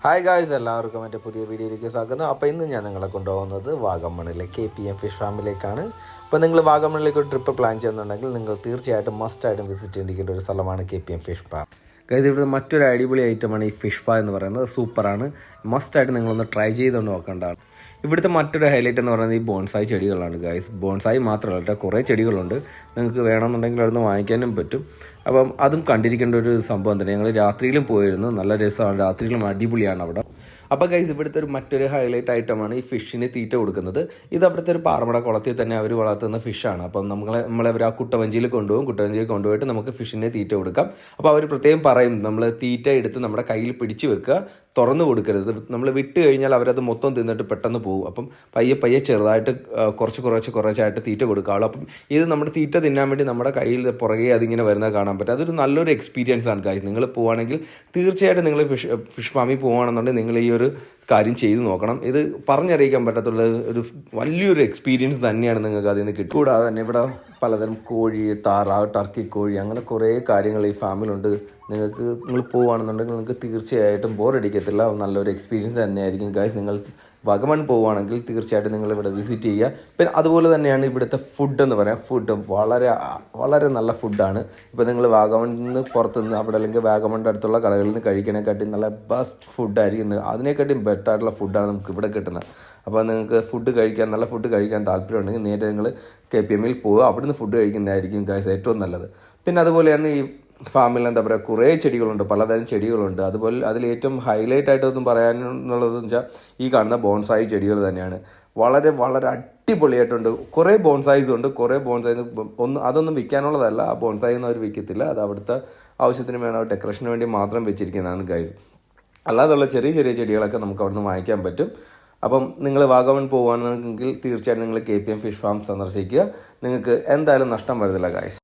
Hi guys, എല്ലാവർക്കും എൻ്റെ പുതിയ വീഡിയോയിലേക്ക് സ്വാഗതം. അപ്പോൾ ഇന്ന് ഞാൻ നിങ്ങളെ കൊണ്ടുപോകുന്നത് വാഗമണിലെ KPM ഫിഷ് ഫാമിലേക്കാണ്. അപ്പോൾ നിങ്ങൾ വാഗമണിലേക്ക് ഒരു ട്രിപ്പ് പ്ലാൻ ചെയ്യുന്നുണ്ടെങ്കിൽ നിങ്ങൾ തീർച്ചയായിട്ടും മസ്റ്റായിട്ടും വിസിറ്റ് ചെയ്യേണ്ട ഒരു സ്ഥലമാണ് KPM ഫിഷ് പാ. ഗൈസ്, ഇവിടുത്തെ മറ്റൊരു അടിപൊളി ഐറ്റമാണ് ഈ ഫിഷ് പാ എന്ന് പറയുന്നത്. സൂപ്പറാണ്, മസ്റ്റായിട്ട് നിങ്ങളൊന്ന് ട്രൈ ചെയ്തുകൊണ്ട് നോക്കേണ്ടതാണ്. ഇവിടുത്തെ മറ്റൊരു ഹൈലൈറ്റ് എന്ന് പറയുന്നത് ഈ ബോൺസായി ചെടികളാണ് ഗൈസ്. ബോൺസായി മാത്രമല്ല, കുറേ ചെടികളുണ്ട്. നിങ്ങൾക്ക് വേണമെന്നുണ്ടെങ്കിൽ അവിടുന്ന് വാങ്ങിക്കാനും പറ്റും. അപ്പം അതും കണ്ടിരിക്കേണ്ട ഒരു സംഭവം തന്നെ. ഞങ്ങൾ രാത്രിയിലും പോയിരുന്നു, നല്ല രസമാണ്, രാത്രിയിലും അടിപൊളിയാണ് അവിടെ. അപ്പോൾ ഗൈസ്, ഇവിടുത്തെ മറ്റൊരു ഹൈലൈറ്റ് ഐറ്റമാണ് ഈ ഫിഷിന് തീറ്റ കൊടുക്കുന്നത്. ഇത് അവിടുത്തെ ഒരു പാറമട കുളത്തിൽ തന്നെ അവർ വളർത്തുന്ന ഫിഷാണ്. അപ്പം നമ്മളവർ ആ കുട്ടവഞ്ചിയിൽ കൊണ്ടുപോയിട്ട് നമുക്ക് ഫിഷിനെ തീറ്റ കൊടുക്കാം. അപ്പോൾ അവർ പ്രത്യേകം പറയും, നമ്മൾ തീറ്റ എടുത്ത് നമ്മുടെ കയ്യിൽ പിടിച്ച് വെക്കുക, തുറന്നു കൊടുക്കരുത്. നമ്മൾ വിട്ട് കഴിഞ്ഞാൽ അവരത് മൊത്തം തിന്നിട്ട് പെട്ടെന്ന് പോകും. അപ്പം പയ്യെ ചെറുതായിട്ട് കുറച്ചായിട്ട് തീറ്റ കൊടുക്കാവുള്ളൂ. അപ്പം ഇത് നമ്മുടെ തീറ്റ തിന്നാൻ വേണ്ടി നമ്മുടെ കയ്യിൽ പുറകെ അതിങ്ങനെ വരുന്നത് കാണാൻ പറ്റും. അതൊരു നല്ലൊരു എക്സ്പീരിയൻസ് ആണ് ഗൈസ്. നിങ്ങൾ പോവുകയാണെങ്കിൽ തീർച്ചയായിട്ടും നിങ്ങൾ ഫിഷ് ഫാമിൽ പോവുകയാണെന്നുണ്ടെങ്കിൽ നിങ്ങൾ ഈ ഒരു കാര്യം ചെയ്തു നോക്കണം. ഇത് പറഞ്ഞറിയിക്കാൻ പറ്റത്തുള്ള ഒരു വലിയൊരു എക്സ്പീരിയൻസ് തന്നെയാണ് നിങ്ങൾക്ക് അതിൽ നിന്ന് കിട്ടും. കൂടാതെ തന്നെ ഇവിടെ പലതരം കോഴി, താറാവ്, ടർക്കി കോഴി, അങ്ങനെ കുറേ കാര്യങ്ങൾ ഈ ഫാമിലുണ്ട്. നിങ്ങൾ പോവുകയാണെന്നുണ്ടെങ്കിൽ നിങ്ങൾക്ക് തീർച്ചയായിട്ടും ബോറടിക്കത്തില്ല. നല്ലൊരു എക്സ്പീരിയൻസ് തന്നെയായിരിക്കും ഗൈസ്. നിങ്ങൾ വാഗമൺ പോവുകയാണെങ്കിൽ തീർച്ചയായിട്ടും നിങ്ങൾ ഇവിടെ വിസിറ്റ് ചെയ്യുക. പിന്നെ അതുപോലെ തന്നെയാണ് ഇവിടുത്തെ ഫുഡ് എന്ന് പറയാം. ഫുഡ് വളരെ വളരെ നല്ല ഫുഡാണ്. ഇപ്പോൾ നിങ്ങൾ വാഗമണിൽ നിന്ന് പുറത്തുനിന്ന് അവിടെ അല്ലെങ്കിൽ വാഗമണിൻ്റെ അടുത്തുള്ള കടകളിൽ നിന്ന് കഴിക്കണേക്കാട്ടി നല്ല ബെസ്റ്റ് ഫുഡായിരിക്കും. അതിനെക്കാട്ടിയും ബെറ്റർ ആയിട്ടുള്ള ഫുഡാണ് നമുക്ക് ഇവിടെ കിട്ടുന്നത്. അപ്പോൾ നിങ്ങൾക്ക് നല്ല ഫുഡ് കഴിക്കാൻ താല്പര്യമുണ്ടെങ്കിൽ നേരെ നിങ്ങൾ KPMൽ പോവുക, അവിടുന്ന് ഫുഡ് കഴിക്കുന്നതായിരിക്കും ഗൈസ് ഏറ്റവും നല്ലത്. പിന്നെ അതുപോലെയാണ് ഈ ഫാമിൽ എന്താ പറയുക, കുറേ ചെടികളുണ്ട്, പലതരം ചെടികളുണ്ട്. അതുപോലെ അതിലേറ്റവും ഹൈലൈറ്റ് ആയിട്ടൊന്നും പറയാനുള്ളതെന്ന് വെച്ചാൽ ഈ കാണുന്ന ബോൺസായി ചെടികൾ തന്നെയാണ്. വളരെ വളരെ അടിപൊളിയായിട്ടുണ്ട്. കുറേ ബോൺസായിസ് ഉണ്ട്. അതൊന്നും വിൽക്കാനുള്ളതല്ല. ആ ബോൺസായി ഒന്നും അവർ വിൽക്കത്തില്ല. അത് അവിടുത്തെ ആവശ്യത്തിന് വേണം, ഡെക്കറേഷന് വേണ്ടി മാത്രം വെച്ചിരിക്കുന്നതാണ് ഗൈസ്. അല്ലാതുള്ള ചെറിയ ചെറിയ ചെടികളൊക്കെ നമുക്ക് അവിടുന്ന് വാങ്ങിക്കാൻ പറ്റും. അപ്പം നിങ്ങൾ വാഗമൺ പോവുകയാണെന്നുണ്ടെങ്കിൽ തീർച്ചയായിട്ടും നിങ്ങൾ KPM ഫിഷ് ഫാം സന്ദർശിക്കുക. നിങ്ങൾക്ക് എന്തായാലും നഷ്ടം വരുന്നില്ല ഗൈസ്.